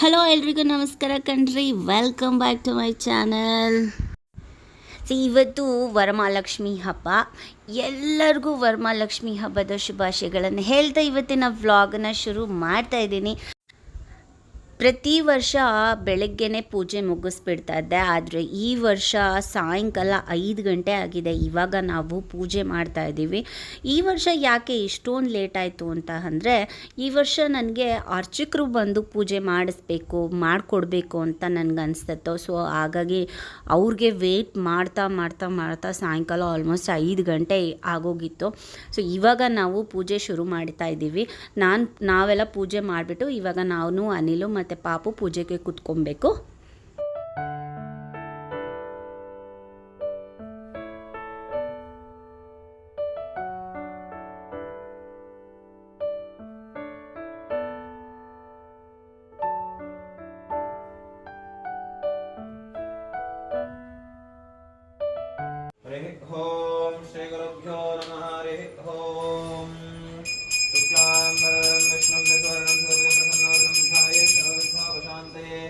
Hello ಎಲ್ರಿಗೂ ನಮಸ್ಕಾರ ಕಣ್ರಿ, welcome back to my channel. ಇವತ್ತು ವರಮಹಾಲಕ್ಷ್ಮಿ ಹಬ್ಬ. ಎಲ್ಲರಿಗೂ ವರಮಹಾಲಕ್ಷ್ಮಿ ಹಬ್ಬದ ಶುಭಾಶಯಗಳನ್ನು ಹೇಳ್ತಾ ಇವತ್ತಿನ ವ್ಲಾಗನ್ನು ಶುರು ಮಾಡ್ತಾ ಇದ್ದೀನಿ. ಪ್ರತಿ ವರ್ಷ ಬೆಳಗ್ಗೆನೇ ಪೂಜೆ ಮುಗಿಸ್ಬಿಡ್ತಾ ಇದ್ದೆ, ಆದರೆ ಈ ವರ್ಷ ಸಾಯಂಕಾಲ 5 ಗಂಟೆ ಆಗಿದೆ ಇವಾಗ ನಾವು ಪೂಜೆ ಮಾಡ್ತಾ ಇದ್ದೀವಿ. ಈ ವರ್ಷ ಯಾಕೆ ಇಷ್ಟೊಂದು ಲೇಟ್ ಆಯಿತು ಅಂತ ಅಂದರೆ, ಈ ವರ್ಷ ನನಗೆ ಅರ್ಚಕರು ಬಂದು ಪೂಜೆ ಮಾಡಿಕೊಡ್ಬೇಕು ಅಂತ ನನಗೆ ಅನಿಸ್ತಿತ್ತು. ಸೊ ಹಾಗಾಗಿ ಅವ್ರಿಗೆ ವೇಟ್ ಮಾಡ್ತಾ ಮಾಡ್ತಾ ಮಾಡ್ತಾ ಸಾಯಂಕಾಲ ಆಲ್ಮೋಸ್ಟ್ 5 ಗಂಟೆ ಆಗೋಗಿತ್ತು. ಸೊ ಇವಾಗ ನಾವು ಪೂಜೆ ಶುರು ಮಾಡ್ತಾ ಇದ್ದೀವಿ. ನಾವೆಲ್ಲ ಪೂಜೆ ಮಾಡಿಬಿಟ್ಟು ಇವಾಗ ನಾನು ಅನಿಲು ಮತ್ತು ಪಾಪು ಪೂಜೆಗೆ ಕೂತ್ಕೊಬೇಕು. ಓಂ ಶ್ರೀ ಗುರುಭ್ಯೋ ನಮಃ. ಹರಿ ಓಂ ಶುಕ್ಲಾಂಬರಧರಂ ವಿಷ್ಣುಂ ಶಶಿವರ್ಣಂ ಸರ್ವಪ್ರಸನ್ನವದನಂ ಧ್ಯಾಯೇತ್ ಸರ್ವವಿಘ್ನೋಪಶಾಂತಯೇ.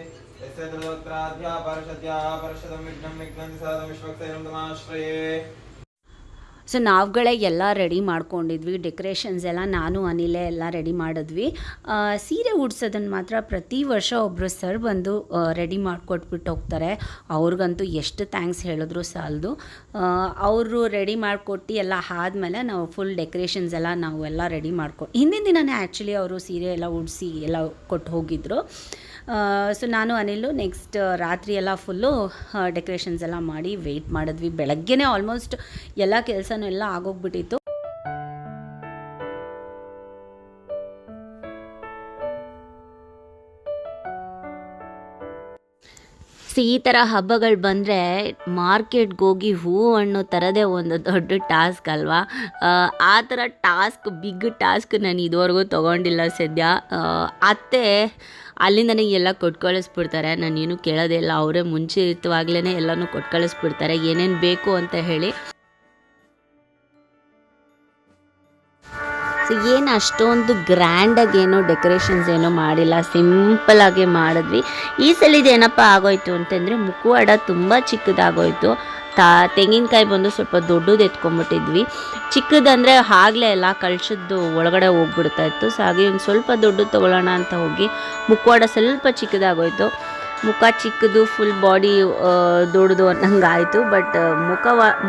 ಯಸ್ಯ ತ್ರಿಲೋಕ್ರಾಧ್ಯ ಪಾರ್ಷದ್ಯ ಪಾರ್ಷದಂ ವಿಘ್ನಂ ವಿಘ್ನಂತಿ ಸದಾ ವಿಶ್ವಕ್ಸೇನಂ ತಮಾಶ್ರಯೇ. ಸೊ ನಾವುಗಳೇ ಎಲ್ಲ ರೆಡಿ ಮಾಡ್ಕೊಂಡಿದ್ವಿ, ಡೆಕೋರೇಷನ್ಸ್ ಎಲ್ಲ ನಾನು ಅನಿಲೇ ಎಲ್ಲ ರೆಡಿ ಮಾಡಿದ್ವಿ. ಸೀರೆ ಉಡ್ಸೋದನ್ನು ಮಾತ್ರ ಪ್ರತಿ ವರ್ಷ ಒಬ್ಬರು ಸರ್ ಬಂದು ರೆಡಿ ಮಾಡಿಕೊಟ್ಬಿಟ್ಟು ಹೋಗ್ತಾರೆ. ಅವ್ರಿಗಂತೂ ಎಷ್ಟು ಥ್ಯಾಂಕ್ಸ್ ಹೇಳಿದ್ರು ಸಾಲದು. ಅವರು ರೆಡಿ ಮಾಡಿಕೊಟ್ಟು ಎಲ್ಲ ಆದಮೇಲೆ ನಾವು ಫುಲ್ ಡೆಕೋರೇಷನ್ಸ್ ಎಲ್ಲ ನಾವೆಲ್ಲ ರೆಡಿ ಹಿಂದಿನ ದಿನವೇ ಆ್ಯಕ್ಚುಲಿ ಅವರು ಸೀರೆ ಎಲ್ಲ ಉಡಿಸಿ ಎಲ್ಲ ಕೊಟ್ಟು ಹೋಗಿದ್ದರು. ಸೊ ನಾನು ಅನಿಲು ನೆಕ್ಸ್ಟ್ ರಾತ್ರಿ ಎಲ್ಲ ಫುಲ್ಲು ಡೆಕೋರೇಷನ್ಸ್ ಎಲ್ಲ ಮಾಡಿ ವೆಯ್ಟ್ ಮಾಡಿದ್ವಿ. ಬೆಳಗ್ಗೆನೇ ಆಲ್ಮೋಸ್ಟ್ ಎಲ್ಲ ಕೆಲಸನೂ ಎಲ್ಲ ಆಗೋಗ್ಬಿಟ್ಟಿತ್ತು. ಸೊ ಈ ಥರ ಹಬ್ಬಗಳು ಬಂದರೆ ಮಾರ್ಕೆಟ್ಗೆ ಹೋಗಿ ಹೂವು ಹಣ್ಣು ತರೋದೇ ಒಂದು ದೊಡ್ಡ ಟಾಸ್ಕ್ ಅಲ್ವಾ. ಆ ಥರ ಬಿಗ್ ಟಾಸ್ಕ್ ನಾನು ಇದುವರೆಗೂ ತೊಗೊಂಡಿಲ್ಲ ಸದ್ಯ. ಅತ್ತೆ ಅಲ್ಲಿಂದನೇ ಎಲ್ಲ ಕೊಟ್ಟು ಕಳಿಸ್ಬಿಡ್ತಾರೆ, ನಾನೇನು ಕೇಳೋದೇ ಇಲ್ಲ. ಅವರೇ ಮುಂಚಿತವಾಗ್ಲೇ ಎಲ್ಲನೂ ಕೊಟ್ಟು ಕಳಿಸ್ಬಿಡ್ತಾರೆ ಏನೇನು ಬೇಕು ಅಂತ ಹೇಳಿ. ಸೊ ಏನು ಅಷ್ಟೊಂದು ಗ್ರ್ಯಾಂಡಾಗಿ ಏನೋ ಡೆಕೋರೇಷನ್ಸ್ ಏನೋ ಮಾಡಿಲ್ಲ, ಸಿಂಪಲಾಗಿ ಮಾಡಿದ್ವಿ. ಈ ಸಲಿದು ಏನಪ್ಪ ಆಗೋಯ್ತು ಅಂತಂದರೆ ಮುಖವಾಡ ತುಂಬ ಚಿಕ್ಕದಾಗೋಯ್ತು. ತೆಂಗಿನಕಾಯಿ ಬಂದು ಸ್ವಲ್ಪ ದೊಡ್ಡದು ಎತ್ಕೊಂಡ್ಬಿಟ್ಟಿದ್ವಿ. ಚಿಕ್ಕದಂದರೆ ಆಗಲೇ ಎಲ್ಲ ಕಳ್ಸದ್ದು ಒಳಗಡೆ ಹೋಗ್ಬಿಡ್ತಾ ಇತ್ತು. ಸೊ ಹಾಗೆ ಒಂದು ಸ್ವಲ್ಪ ದೊಡ್ಡದು ತೊಗೊಳ್ಳೋಣ ಅಂತ ಹೋಗಿ ಮುಖವಾಡ ಸ್ವಲ್ಪ ಚಿಕ್ಕದಾಗೋಯ್ತು. ಮುಖ ಚಿಕ್ಕದು, ಫುಲ್ ಬಾಡಿ ದೊಡ್ಡದು ಅನ್ನಂಗೆ ಆಯಿತು. ಬಟ್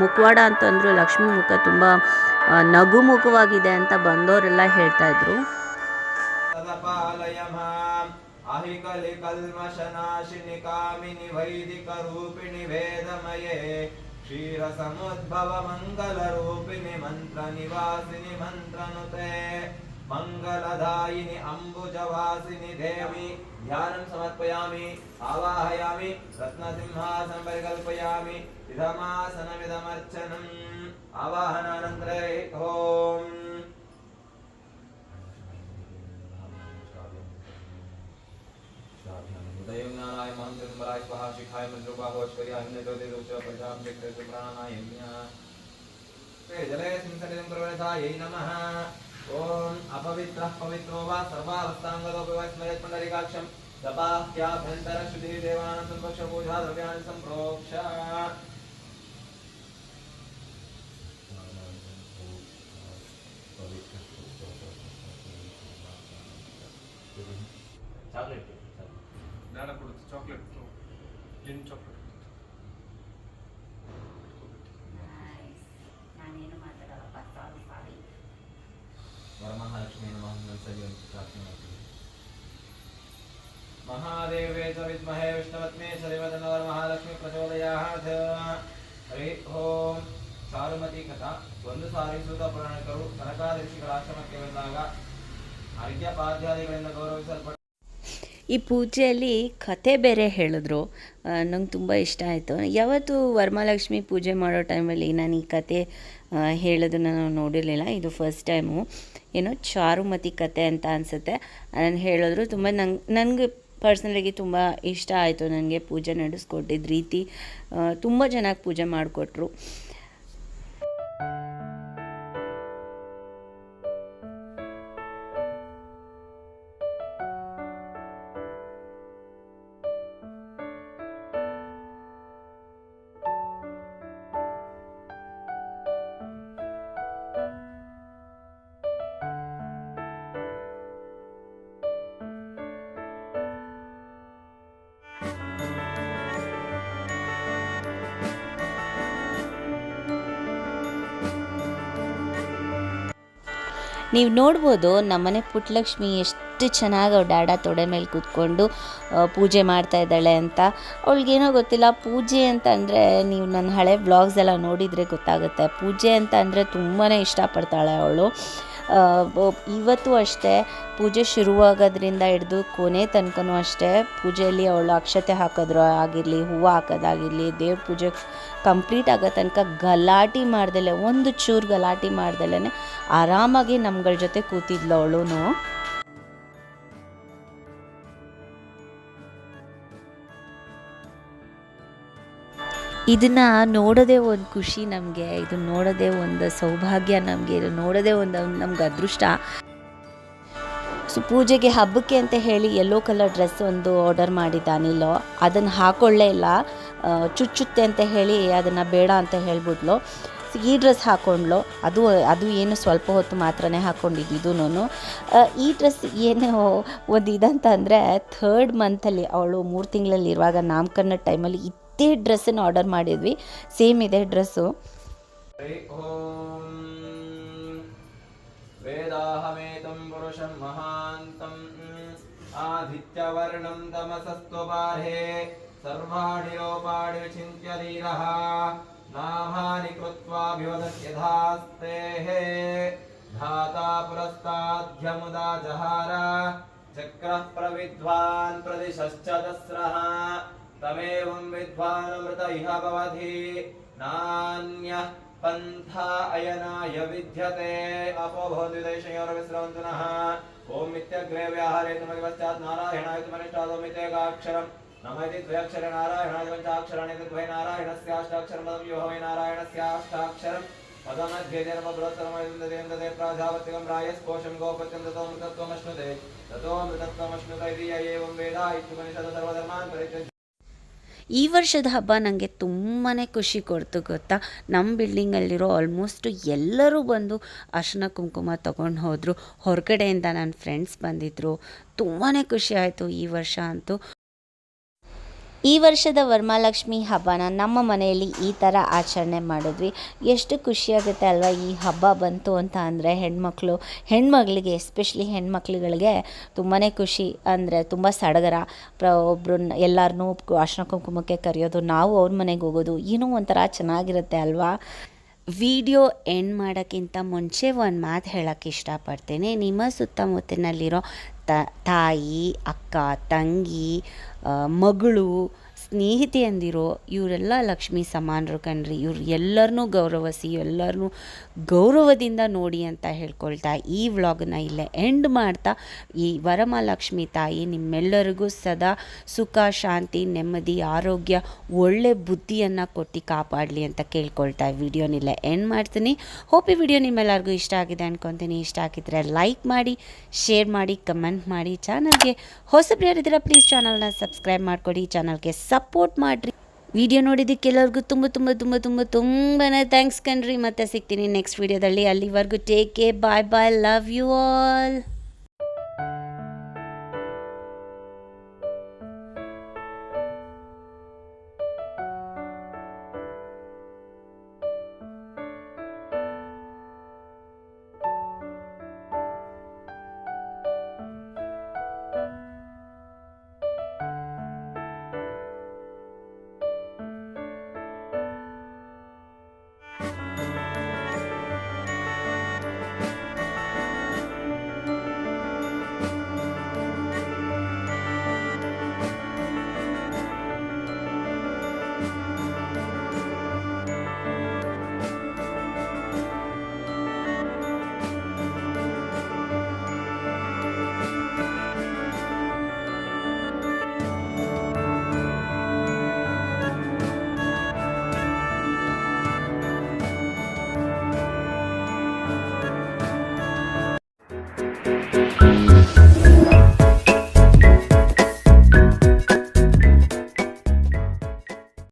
ಮುಖವಾಡ ಅಂತಂದರೂ ಲಕ್ಷ್ಮೀ ಮುಖ ತುಂಬ ನಗುಮುಖವಾಗಿದೆ ಅಂತ ಬಂದವರೆಲ್ಲ ಹೇಳ್ತಾಯಿದ್ರು. ಅಹಿಕಲಿ ಕಲ್ಮಶನಾಶಿನಿ ಕಾಮಿನಿ ವೈದಿಕ ರೂಪಿಣಿ ವೇದಮಯೇ ಕ್ಷೀರ ಸಮುದ್ಭವ ಮಂಗಲ ರೂಪಿಣಿ ಮಂತ್ರ ನಿವಾಸಿನಿ ಮಂತ್ರನುತೆ ಮಂಗಲದಾಯಿನಿ ಅಂಬುಜವಾಸಿನಿ ದೇವಿ ಧ್ಯಾನಂ ಸಮರ್ಪಯಾಮಿ ಆವಾಹಯಾಮಿ ರತ್ನಸಿಂಹಾಸನ ಪರಿಕಲ್ಪಯಾಮಿ ಇದಮಾಸನಮಿದಮರ್ಚನಂ. ಆವಾಹನಾನಂತರ ಓಂ उदयज्ञानाय महंतराय स्वाहा शिखाय मज्रोबाहोश्वर्याय हिन्द्रज्योतिरुच्च प्रजां चक्रस्य प्राणाय जले सिंसनिदं प्रवृतायै नमः. ओम अपवित्रः पवित्रो वा सर्वावस्थांगतोऽपि वा स्मरेत् पुण्डरीकाक्षं जपाह्याभ्यन्तर शुद्धिः देवानां संपक्ष पूजा द्रव्याणि सम्प्रोक्ष. ಚಾಕ್ಲೇಟ್ ನಾಡ ಕೊಡುತ್ತೆ, ಚಾಕ್ಲೇಟ್ ಏನು ಚಾಕ್ಲೇಟ್ ನಾನೇನು ಮಾತಾಡಲ್ಲಪ್ಪ, ಸಾರಿ. ವರಮಹಾಲಕ್ಷ್ಮಿ ನಮಃ ಪ್ರಾರ್ಥನೆ ಮಾಡ್ತೀವಿ. ಮಹಾದೇವೇ ಚ ವಿದ್ಮಹೇ ವಿಷ್ಣುಪತ್ನೇ ಶ್ರೀಮದನ ವರಮಹಾಲಕ್ಷ್ಮಿ ಪ್ರಚೋದಯಾತ್. ಹರಿ ಓಂ. ಚಾರುಮತಿ ಕಥಾ. ಒಂದು ಸಾರಿ ಸೂತ ಪುರಾಣಿಕರು ಕನಕಾದರ್ಶಿಗಳ ಆಶ್ರಮಕ್ಕೆ ಬಂದಾಗ ಅರ್ಘ್ಯಪಾದ್ಯಾದಿಗಳಿಂದ ಗೌರವಿಸಲ್ಪಟ್ಟ ಈ ಪೂಜೆಯಲ್ಲಿ ಕತೆ ಬೇರೆ ಹೇಳಿದ್ರು. ನಂಗೆ ತುಂಬ ಇಷ್ಟ ಆಯಿತು. ಯಾವತ್ತು ವರಮಹಾಲಕ್ಷ್ಮಿ ಪೂಜೆ ಮಾಡೋ ಟೈಮಲ್ಲಿ ನಾನು ಈ ಕತೆ ಹೇಳೋದನ್ನು ನಾನು ನೋಡಿರಲಿಲ್ಲ, ಇದು ಫಸ್ಟ್ ಟೈಮು. ಏನೋ ಚಾರುಮತಿ ಕತೆ ಅಂತ ಅನಿಸುತ್ತೆ. ನಾನು ಹೇಳಿದ್ರು ತುಂಬ ನನಗೆ ಪರ್ಸ್ನಲಾಗಿ ತುಂಬ ಇಷ್ಟ ಆಯಿತು. ನನಗೆ ಪೂಜೆ ನಡೆಸ್ಕೊಟ್ಟಿದ್ದ ರೀತಿ ತುಂಬ ಚೆನ್ನಾಗಿ ಪೂಜೆ ಮಾಡಿಕೊಟ್ರು. ನೀವು ನೋಡ್ಬೋದು ನಮ್ಮನೆ ಪುಟ್ಟಲಕ್ಷ್ಮಿ ಎಷ್ಟು ಚೆನ್ನಾಗಿ ಅವ್ಳ ಡ್ಯಾಡ ತೊಡೆ ಮೇಲೆ ಕೂತ್ಕೊಂಡು ಪೂಜೆ ಮಾಡ್ತಾ ಇದ್ದಾಳೆ ಅಂತ. ಅವಳಿಗೇನೋ ಗೊತ್ತಿಲ್ಲ, ಪೂಜೆ ಅಂತ ಅಂದರೆ ನೀವು ನನ್ನ ಹಳೆ ವ್ಲಾಗ್ಸ್ ಎಲ್ಲ ನೋಡಿದರೆ ಗೊತ್ತಾಗುತ್ತೆ. ಪೂಜೆ ಅಂತ ಅಂದರೆ ತುಂಬಾ ಇಷ್ಟಪಡ್ತಾಳೆ ಅವಳು. ಇವತ್ತು ಅಷ್ಟೇ ಪೂಜೆ ಶುರುವಾಗೋದ್ರಿಂದ ಹಿಡಿದು ಕೊನೆ ತನಕನೂ ಅಷ್ಟೇ ಪೂಜೆಯಲ್ಲಿ ಅವಳು ಅಕ್ಷತೆ ಹಾಕೋದ್ರು ಆಗಿರಲಿ, ಹೂವು ಹಾಕೋದಾಗಿರಲಿ, ದೇವ್ರ ಪೂಜೆ ಕಂಪ್ಲೀಟ್ ಆಗೋ ತನಕ ಗಲಾಟೆ ಮಾಡ್ದಲೆ, ಒಂದು ಚೂರು ಗಲಾಟೆ ಮಾಡ್ದಲೇ ಆರಾಮಾಗಿ ನಮ್ಗಳ ಜೊತೆ ಕೂತಿದ್ಲು ಅವಳು. ಇದನ್ನು ನೋಡೋದೇ ಒಂದು ಖುಷಿ ನಮಗೆ, ಇದು ನೋಡೋದೇ ಒಂದು ಸೌಭಾಗ್ಯ ನಮಗೆ, ಇದು ನೋಡೋದೇ ಒಂದು ನಮ್ಗೆ ಅದೃಷ್ಟ. ಸೊ ಪೂಜೆಗೆ ಹಬ್ಬಕ್ಕೆ ಅಂತ ಹೇಳಿ ಯೆಲ್ಲೋ ಕಲರ್ ಡ್ರೆಸ್ ಒಂದು ಆರ್ಡರ್ ಮಾಡಿದ್ದ ಅನಿಲ್. ಅದನ್ನು ಹಾಕೊಳ್ಳೇ ಇಲ್ಲ, ಚುಚ್ಚುತ್ತೆ ಅಂತ ಹೇಳಿ ಅದನ್ನು ಬೇಡ ಅಂತ ಹೇಳ್ಬಿಟ್ಲು. ಸೊ ಈ ಡ್ರೆಸ್ ಹಾಕ್ಕೊಂಡ್ಲು. ಅದು ಏನು ಸ್ವಲ್ಪ ಹೊತ್ತು ಮಾತ್ರನೇ ಹಾಕ್ಕೊಂಡಿದ್ದು. ಈ ಡ್ರೆಸ್ ಏನು ಒಂದು ಇದಂತ ಅಂದರೆ 3rd ಮಂತಲ್ಲಿ ಅವಳು 3 ತಿಂಗಳಲ್ಲಿ ಇರುವಾಗ ನಾಮಕರಣ ಟೈಮಲ್ಲಿ ಇದೇ ಡ್ರೆಸ್ಸನ್ನು ಆರ್ಡರ್ ಮಾಡಿದ್ವಿ. ಸೇಮ್ ಇದೆ ಡ್ರೆಸ್ಸು. ವೇದಾಹಮೇತಂ ಪುರುಷಂ ಮಹಾಂತಂ ಆದಿತ್ಯವರ್ಣಂ ತಮಸಸ್ತ್ವಬಾಹೇ ಸರ್ವಾಣಿ ಲೋಪಾಣಿ ವಿಚಿಂತ್ಯ ಧೀರಃ ನಾಮಾನಿ ಕೃತ್ವಾ ಭಿವದತ್ಯಧಾಸ್ತೇಃ ಧಾತಾ ಪುರಸ್ತಾದ್ಯಮುದಾ ಜಹಾರ ಚಕ್ರಃ ಪ್ರವಿದ್ವಾನ್ ಪ್ರದಿಶಶ್ಚ ದಸ್ರಃ ತಮೇವಂ ವಿದ್ವಾನಮೃತ ಇಹ ಭವಧಿ ನಾನ್ಯಃ ಪಂಥಾ ಅಯನಾಯ ವಿದ್ಯತೆ ಅಪೋ ಭವಂತು ದೇಶಯೋರ ವಿಸ್ರವಂತುನಃ ಓಂ ಮಿತ್ಯಗ್ರೇ ವ್ಯಾಹಾರೇತು ಮಗಿ ಪಶ್ಚಾತ್ ನಾರಾಯಣಾಯ ಮನಿಷ್ಠಾದೋಮಿತೇಕಾಕ್ಷರಂ ನಮೈತಿ ದ್ವಯಕ್ಷರ ನಾರಾಯಣಾಯ ಪಂಚಾಕ್ಷರಾಣಿ ದ್ವಯ ನಾರಾಯಣಸ್ಯಾಷ್ಟಾಕ್ಷರಂ ಪದಂ ಯೋ ವೈ ನಾರಾಯಣಸ್ಯಾಷ್ಟಾಕ್ಷರಂ ಪದಮಧ್ಯೇನ ಬೃಹತ್ತರಮಯಂದದೇ ಪ್ರಾಜಾಪತ್ಯಂ ರಾಯಸ್ಕೋಶಂ ಗೋಪತ್ಯಂ ತತೋ ಮೃತತ್ವಮಶ್ನುತೆ ತತೋ ಮೃತತ್ವಮಶ್ನುತ ಇತಿ ಏವಂ ವೇದ ಇತ್ಯುಪನಿಷದ ಸರ್ವಧರ್ಮಾನ್ ಪರಿತ್ಯಜ್ಯ. ಈ ವರ್ಷದ ಹಬ್ಬ ನನಗೆ ತುಂಬಾ ಖುಷಿ ಕೊಡ್ತು ಗೊತ್ತಾ. ನಮ್ಮ ಬಿಲ್ಡಿಂಗಲ್ಲಿರೋ ಆಲ್ಮೋಸ್ಟ್ ಎಲ್ಲರೂ ಬಂದು ಅರಿಶಿನ ಕುಂಕುಮ ತೊಗೊಂಡು ಹೋದರು. ಹೊರಗಡೆಯಿಂದ ನನ್ನ ಫ್ರೆಂಡ್ಸ್ ಬಂದಿದ್ದರು. ತುಂಬಾ ಖುಷಿ ಆಯಿತು ಈ ವರ್ಷ ಅಂತೂ. ಈ ವರ್ಷದ ವರಮಹಾಲಕ್ಷ್ಮಿ ಹಬ್ಬನ ನಮ್ಮ ಮನೆಯಲ್ಲಿ ಈ ಥರ ಆಚರಣೆ ಮಾಡಿದ್ವಿ. ಎಷ್ಟು ಖುಷಿಯಾಗುತ್ತೆ ಅಲ್ವಾ ಈ ಹಬ್ಬ ಬಂತು ಅಂತ ಅಂದರೆ. ಹೆಣ್ಮಗಳಿಗೆ ಎಸ್ಪೆಷಲಿ ಹೆಣ್ಮಕ್ಳುಗಳಿಗೆ ತುಂಬಾ ಖುಷಿ, ಅಂದರೆ ತುಂಬ ಸಡಗರ. ಒಬ್ಬರನ್ನ ಎಲ್ಲರನ್ನೂ ಅರಿಶಿನ ಕುಂಕುಮಕ್ಕೆ ಕರೆಯೋದು, ನಾವು ಅವ್ರ ಮನೆಗೆ ಹೋಗೋದು, ಏನೋ ಒಂಥರ ಚೆನ್ನಾಗಿರುತ್ತೆ ಅಲ್ವಾ. ವಿಡಿಯೋ ಎಂಡ್ ಮಾಡೋಕ್ಕಿಂತ ಮುಂಚೆ ಒಂದು ಮಾತು ಹೇಳೋಕ್ಕೆ ಇಷ್ಟಪಡ್ತೇನೆ. ನಿಮ್ಮ ಸುತ್ತಮುತ್ತಲಿನಲ್ಲಿರೋ ತಾಯಿ, ಅಕ್ಕ, ತಂಗಿ, ಮಗಳು, ಸ್ನೇಹಿತೆಯಂದಿರೋ ಇವರೆಲ್ಲ ಲಕ್ಷ್ಮೀ ಸಮಾನರು ಕಣ್ರಿ. ಇವ್ರು ಎಲ್ಲರನ್ನೂ ಗೌರವಿಸಿ, ಎಲ್ಲರನ್ನೂ ಗೌರವದಿಂದ ನೋಡಿ ಅಂತ ಹೇಳ್ಕೊಳ್ತಾ ಈ ವ್ಲಾಗನ್ನ ಇಲ್ಲೇ ಎಂಡ್ ಮಾಡ್ತಾ, ಈ ವರಮಹಾಲಕ್ಷ್ಮಿ ತಾಯಿ ನಿಮ್ಮೆಲ್ಲರಿಗೂ ಸದಾ ಸುಖ, ಶಾಂತಿ, ನೆಮ್ಮದಿ, ಆರೋಗ್ಯ, ಒಳ್ಳೆ ಬುದ್ಧಿಯನ್ನು ಕೊಟ್ಟು ಕಾಪಾಡಲಿ ಅಂತ ಕೇಳ್ಕೊಳ್ತಾ ವಿಡಿಯೋನಿಲ್ಲೇ ಎಂಡ್ ಮಾಡ್ತೀನಿ. ಹೋಪ್ ಈ ವಿಡಿಯೋ ನಿಮ್ಮೆಲ್ಲರಿಗೂ ಇಷ್ಟ ಆಗಿದೆ ಅನ್ಕೊತೀನಿ. ಇಷ್ಟ ಆಗಿದ್ದರೆ ಲೈಕ್ ಮಾಡಿ, ಶೇರ್ ಮಾಡಿ, ಕಮೆಂಟ್ ಮಾಡಿ. ಚಾನಲ್ಗೆ ಹೊಸಬ್ರಿಯರಿದ್ದೀರಾ ಪ್ಲೀಸ್ ಚಾನಲ್ನ ಸಬ್ಸ್ಕ್ರೈಬ್ ಮಾಡಿಕೊಡಿ, ಚಾನಲ್ಗೆ ಸಪೋರ್ಟ್ ಮಾಡಿರಿ. ವಿಡಿಯೋ ನೋಡಿದ್ದಕ್ಕೆಲ್ಲರಿಗೂ ತುಂಬಾ ಥ್ಯಾಂಕ್ಸ್ ಕಣ್ರಿ. ಮತ್ತೆ ಸಿಗ್ತೀನಿ ನೆಕ್ಸ್ಟ್ ವಿಡಿಯೋದಲ್ಲಿ. ಅಲ್ಲಿವರೆಗೂ take care, bye bye, love you all.